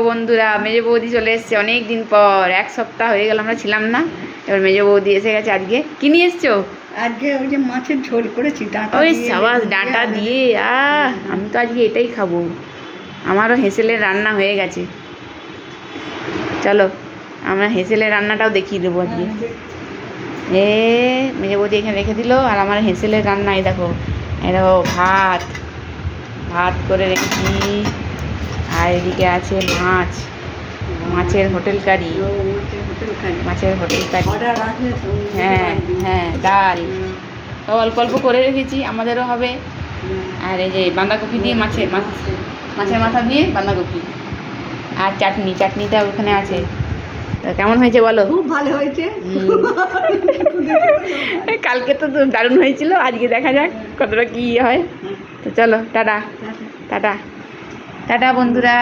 বন্ধুরা, মেজো বৌদি চলে এসছে অনেক দিন পর। 1 সপ্তাহ হয়ে গেল আমরা ছিলাম না। এবার মেজো বৌদি এসে গেছে। আজকে কি নিয়ে এসছো? আজকে ওই যে মাছের ঝোল করেছি, ডাঁটা ওই দিয়ে, সাবাস, লেবু দিয়ে, ডাঁটা আলু দিয়ে। আমি তো আজকে এটাই খাবো। আমারও হেঁসেলের রান্না হয়ে গেছে। চলো আমরা হেঁসেলের রান্নাটাও দেখিয়ে দেবো আজকে। মেজো বৌদি এখানে রেখে দিল, আর আমার হেঁসেলের রান্না এই দেখো। এই দেখো ভাত করে রেখেছি, আর এদিকে আছে মাছের হোটেল কারি। মাছের হোটেল কারি, অর্ডার রাখলে তো হ্যাঁ ডাল সব অল্প অল্প করে রেখেছি, আমাদেরও হবে। আর এই যে বাঁধাকপি দিয়ে মাছের মাথা দিয়ে বাঁধাকপি, আর চাটনিটা ওখানে আছে। তো কেমন হয়েছে বলো? খুব ভালো হয়েছে। কালকে তো দারুণ হয়েছিল, আজকে দেখা যাক কতটা কি হয়। তো চলো, টাটা টাটা টাটা বন্ধুরা।